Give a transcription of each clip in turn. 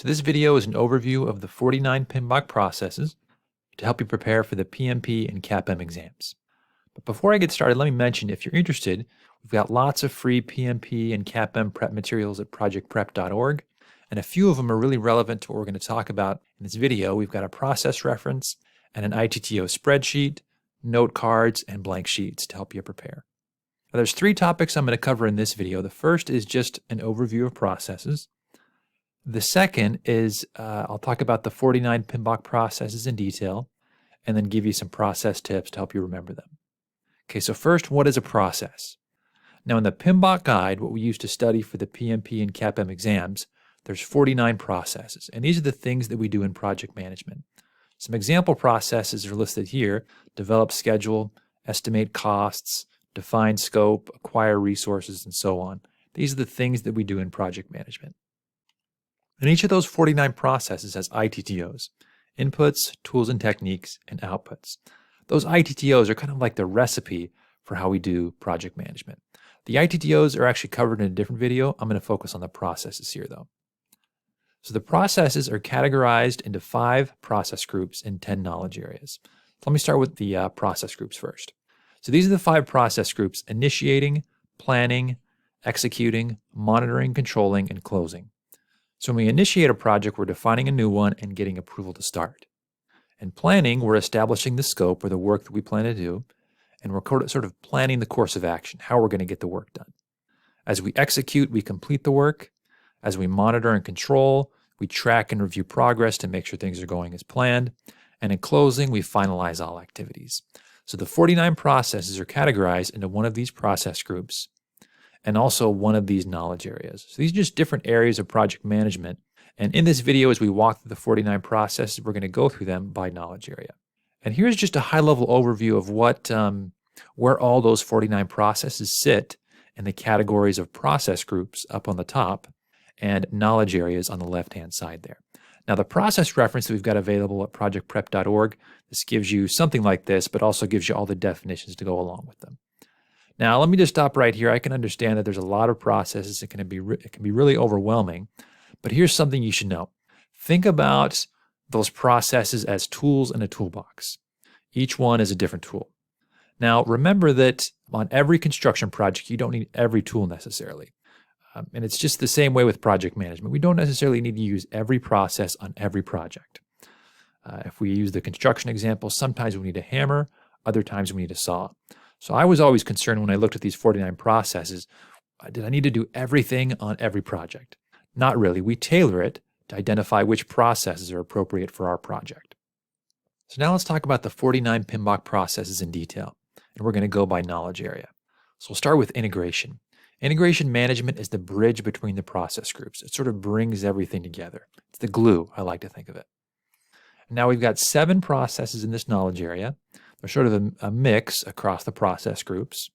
So this video is an overview of the 49 PMBOK processes to help you prepare for the PMP and CAPM exams. But before I get started, let me mention if you're interested, we've got lots of free PMP and CAPM prep materials at projectprep.org, and a few of them are really relevant to what we're going to talk about in this video. We've got a process reference and an ITTO spreadsheet, note cards, and blank sheets to help you prepare. Now, there's three topics I'm going to cover in this video. The first is just an overview of processes. The second is I'll talk about the 49 PMBOK processes in detail and then give you some process tips to help you remember them. Okay, so first, what is a process? Now, in the PMBOK guide, what we use to study for the PMP and CAPM exams, there's 49 processes, and these are the things that we do in project management. Some example processes are listed here: develop schedule, estimate costs, define scope, acquire resources, and so on. These are the things that we do in project management. And each of those 49 processes has ITTOs, inputs, tools and techniques, and outputs. Those ITTOs are kind of like the recipe for how we do project management. The ITTOs are actually covered in a different video. I'm going to focus on the processes here, though. So the processes are categorized into 5 process groups in 10 knowledge areas. So let me start with the process groups first. So these are the 5 process groups: initiating, planning, executing, monitoring, controlling, and closing. So when we initiate a project, we're defining a new one and getting approval to start. In planning, we're establishing the scope or the work that we plan to do, and we're sort of planning the course of action, how we're going to get the work done. As we execute, we complete the work. As we monitor and control, we track and review progress to make sure things are going as planned. And in closing, we finalize all activities. So the 49 processes are categorized into one of these process groups and also one of these knowledge areas. So these are just different areas of project management. And in this video, as we walk through the 49 processes, we're going to go through them by knowledge area. And here's just a high-level overview of where all those 49 processes sit in the categories of process groups up on the top and knowledge areas on the left-hand side there. Now, the process reference that we've got available at projectprep.org, this gives you something like this, but also gives you all the definitions to go along with them. Now, let me just stop right here. I can understand that there's a lot of processes. It can be really overwhelming, but here's something you should know. Think about those processes as tools in a toolbox. Each one is a different tool. Now, remember that on every construction project, you don't need every tool necessarily. And it's just the same way with project management. We don't necessarily need to use every process on every project. If we use the construction example, sometimes we need a hammer, other times we need a saw. So I was always concerned when I looked at these 49 processes, did I need to do everything on every project? Not really. We tailor it to identify which processes are appropriate for our project. So now let's talk about the 49 PMBOK processes in detail, and we're going to go by knowledge area. So we'll start with integration. Integration management is the bridge between the process groups. It sort of brings everything together. It's the glue, I like to think of it. Now we've got 7 processes in this knowledge area. They're sort of a mix across the process groups.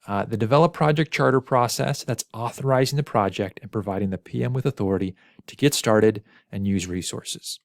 The develop project charter process, that's authorizing the project and providing the PM with authority to get started and use resources.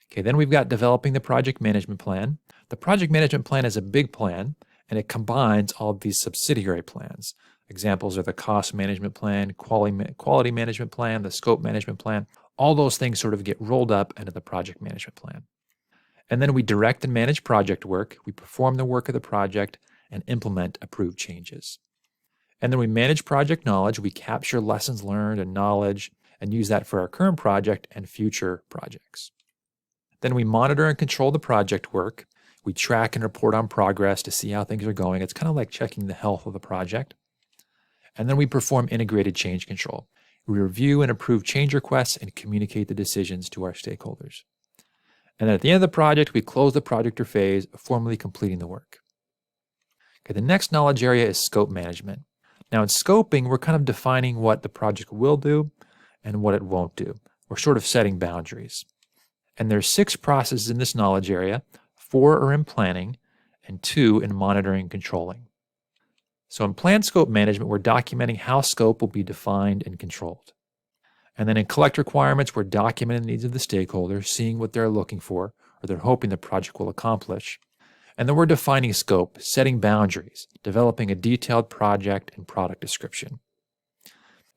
Okay, then we've got developing the project management plan. The project management plan is a big plan, and it combines all of these subsidiary plans. Examples are the cost management plan, quality management plan, the scope management plan. All those things sort of get rolled up into the project management plan. And then we direct and manage project work. We perform the work of the project and implement approved changes. And then we manage project knowledge. We capture lessons learned and knowledge and use that for our current project and future projects. Then we monitor and control the project work. We track and report on progress to see how things are going. It's kind of like checking the health of the project. And then we perform integrated change control. We review and approve change requests and communicate the decisions to our stakeholders. And then at the end of the project, we close the project or phase, formally completing the work. Okay, the next knowledge area is scope management. Now in scoping, we're kind of defining what the project will do and what it won't do. We're sort of setting boundaries. And there's 6 processes in this knowledge area. 4 are in planning and 2 in monitoring and controlling. So in plan scope management, we're documenting how scope will be defined and controlled. And then in collect requirements, we're documenting the needs of the stakeholders, seeing what they're looking for or they're hoping the project will accomplish. And then we're defining scope, setting boundaries, developing a detailed project and product description.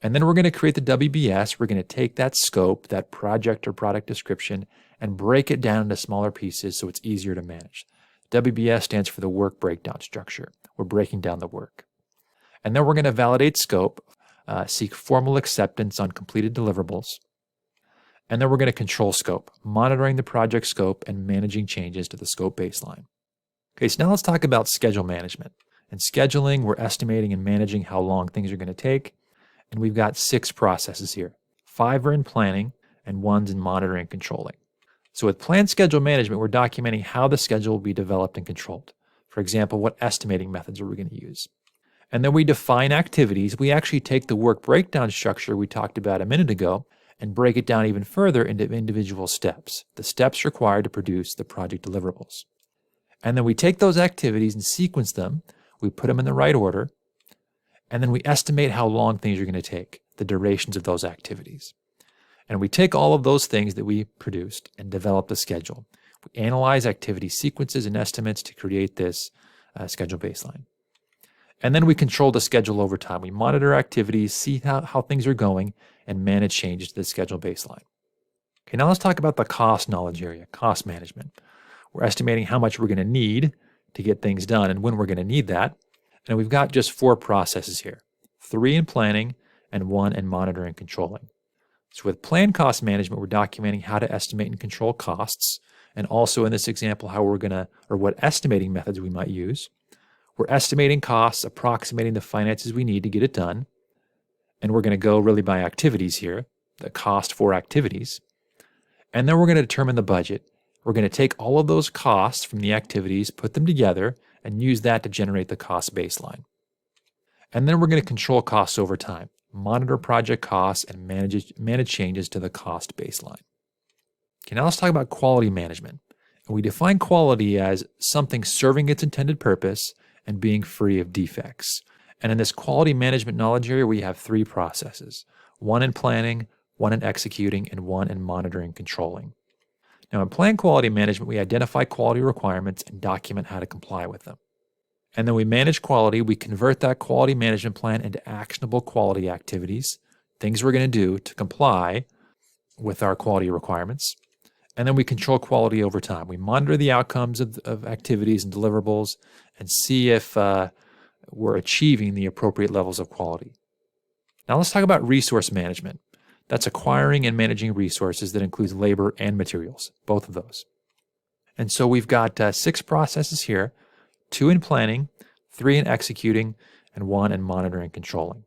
And then we're going to create the WBS. We're going to take that scope, that project or product description, and break it down into smaller pieces so it's easier to manage. WBS stands for the work breakdown structure. We're breaking down the work. And then we're going to validate scope, seek formal acceptance on completed deliverables. And then we're going to control scope, monitoring the project scope and managing changes to the scope baseline. Okay, so now let's talk about schedule management. In scheduling, we're estimating and managing how long things are going to take. And we've got 6 processes here. 5 are in planning and 1's in monitoring and controlling. So with plan schedule management, we're documenting how the schedule will be developed and controlled. For example, what estimating methods are we going to use? And then we define activities. We actually take the work breakdown structure we talked about a minute ago and break it down even further into individual steps, the steps required to produce the project deliverables. And then we take those activities and sequence them. We put them in the right order. And then we estimate how long things are going to take, the durations of those activities. And we take all of those things that we produced and develop the schedule. We analyze activity sequences and estimates to create this schedule baseline. And then we control the schedule over time. We monitor activities, see how things are going, and manage changes to the schedule baseline. Okay, now let's talk about the cost knowledge area, cost management. We're estimating how much we're going to need to get things done and when we're going to need that. And we've got just 4 processes here, 3 in planning and 1 in monitoring and controlling. So with plan cost management, we're documenting how to estimate and control costs, and also in this example, how we're going to, or what estimating methods we might use. We're estimating costs, approximating the finances we need to get it done, and we're going to go really by activities here, the cost for activities. And then we're going to determine the budget. We're going to take all of those costs from the activities, put them together, and use that to generate the cost baseline. And then we're going to control costs over time, monitor project costs, and manage changes to the cost baseline. Okay, now let's talk about quality management. And we define quality as something serving its intended purpose and being free of defects. And in this quality management knowledge area, we have 3 processes, 1 in planning, 1 in executing, and 1 in monitoring and controlling. Now, in plan quality management, we identify quality requirements and document how to comply with them. And then we manage quality. We convert that quality management plan into actionable quality activities, things we're going to do to comply with our quality requirements. And then we control quality over time. We monitor the outcomes of activities and deliverables and see if we're achieving the appropriate levels of quality. Now let's talk about resource management. That's acquiring and managing resources that includes labor and materials, both of those. And so we've got 6 processes here, 2 in planning, 3 in executing, and 1 in monitoring and controlling.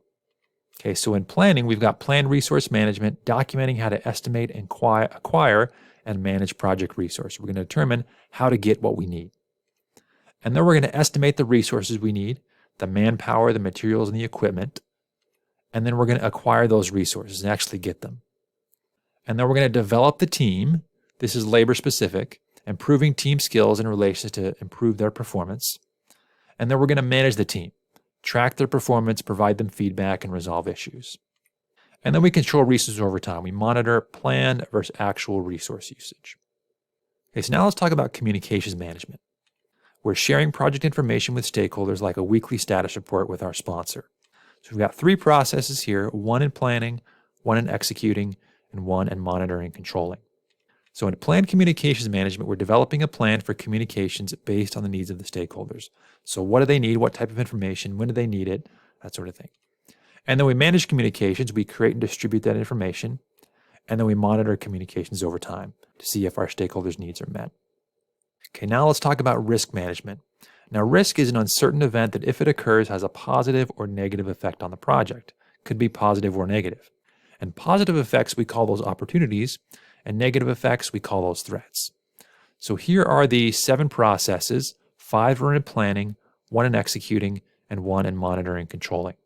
Okay, so in planning, we've got planned resource management, documenting how to estimate and acquire and manage project resources. We're going to determine how to get what we need. And then we're going to estimate the resources we need, the manpower, the materials, and the equipment. And then we're going to acquire those resources and actually get them. And then we're going to develop the team. This is labor specific, improving team skills in relation to improve their performance. And then we're going to manage the team, track their performance, provide them feedback, and resolve issues. And then we control resources over time. We monitor planned versus actual resource usage. Okay, so now let's talk about communications management. We're sharing project information with stakeholders like a weekly status report with our sponsor. So we've got 3 processes here, 1 in planning, 1 in executing, and 1 in monitoring and controlling. So in planned communications management, we're developing a plan for communications based on the needs of the stakeholders. So what do they need? What type of information? When do they need it? That sort of thing. And then we manage communications. We create and distribute that information. And then we monitor communications over time to see if our stakeholders' needs are met. Okay, now let's talk about risk management. Now, risk is an uncertain event that, if it occurs, has a positive or negative effect on the project. Could be positive or negative. And positive effects, we call those opportunities, and negative effects, we call those threats. So here are the 7 processes. 5 are in planning, 1 in executing, and 1 in monitoring and controlling.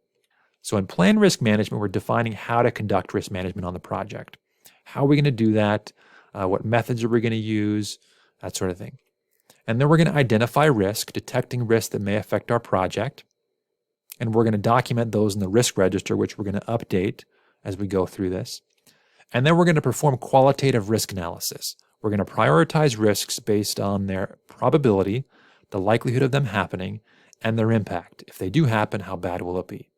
So in plan risk management, we're defining how to conduct risk management on the project. How are we going to do that? What methods are we going to use? That sort of thing. And then we're going to identify risk, detecting risks that may affect our project. And we're going to document those in the risk register, which we're going to update as we go through this. And then we're going to perform qualitative risk analysis. We're going to prioritize risks based on their probability, the likelihood of them happening, and their impact. If they do happen, how bad will it be?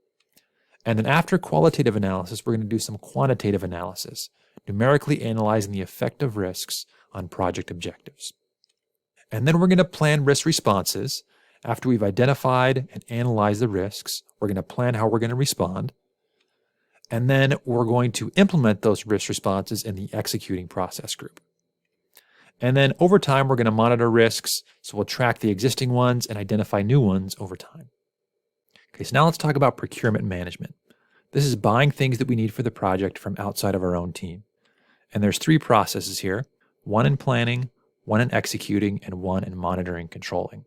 And then after qualitative analysis, we're going to do some quantitative analysis, numerically analyzing the effect of risks on project objectives. And then we're going to plan risk responses. After we've identified and analyzed the risks, we're going to plan how we're going to respond. And then we're going to implement those risk responses in the executing process group. And then over time, we're going to monitor risks. So we'll track the existing ones and identify new ones over time. Okay, so now let's talk about procurement management. This is buying things that we need for the project from outside of our own team. And there's 3 processes here, one in planning, one in executing, and one in monitoring controlling.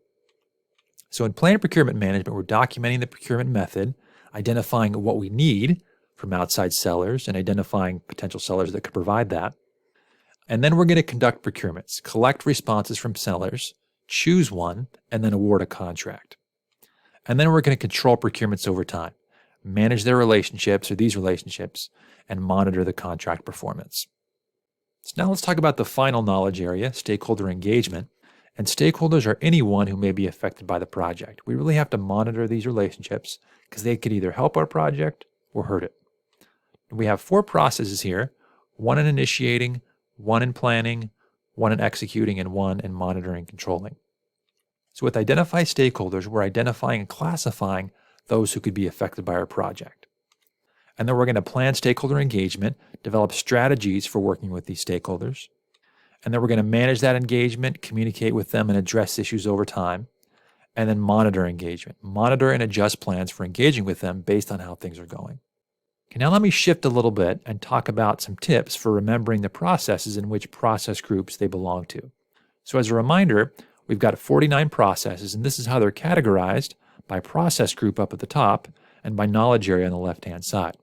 So in planning procurement management, we're documenting the procurement method, identifying what we need from outside sellers and identifying potential sellers that could provide that. And then we're going to conduct procurements, collect responses from sellers, choose one, and then award a contract. And then we're going to control procurements over time, manage their relationships or these relationships, and monitor the contract performance. So now let's talk about the final knowledge area, stakeholder engagement. And stakeholders are anyone who may be affected by the project. We really have to monitor these relationships because they could either help our project or hurt it. And we have 4 processes here, one in initiating, one in planning, one in executing, and one in monitoring controlling. So with identify stakeholders, we're identifying and classifying those who could be affected by our project. And then we're going to plan stakeholder engagement, develop strategies for working with these stakeholders. And then we're going to manage that engagement, communicate with them, and address issues over time. And then monitor engagement. Monitor and adjust plans for engaging with them based on how things are going. Okay, now let me shift a little bit and talk about some tips for remembering the processes in which process groups they belong to. So as a reminder, we've got 49 processes, and this is how they're categorized by process group up at the top and by knowledge area on the left-hand side.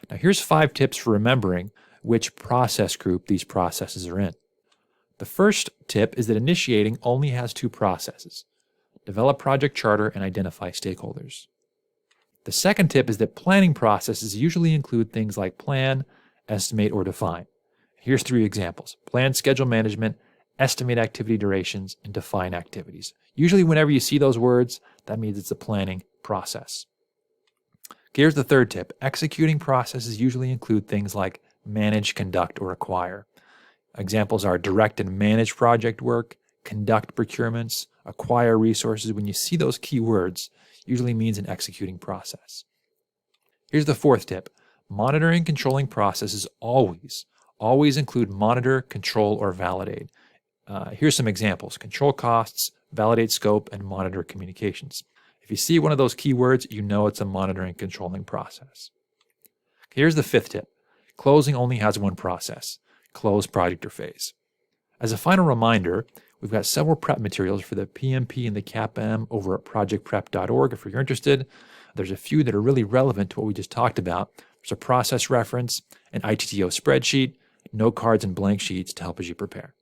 Now here's 5 tips for remembering which process group these processes are in. The first tip is that initiating only has 2 processes: develop project charter and identify stakeholders. The second tip is that planning processes usually include things like plan, estimate, or define. Here's 3 examples: plan schedule management, estimate activity durations, and define activities. Usually whenever you see those words, that means it's a planning process. Okay, here's the third tip. Executing processes usually include things like manage, conduct, or acquire. Examples are direct and manage project work, conduct procurements, acquire resources. When you see those key words, usually means an executing process. Here's the fourth tip. Monitoring and controlling processes always include monitor, control, or validate. Here's some examples: control costs, validate scope, and monitor communications. If you see one of those keywords, you know it's a monitoring and controlling process. Here's the fifth tip. Closing only has 1 process: close project or phase. As a final reminder, we've got several prep materials for the PMP and the CAPM over at projectprep.org if you're interested. There's a few that are really relevant to what we just talked about. There's a process reference, an ITTO spreadsheet, note cards, and blank sheets to help as you prepare.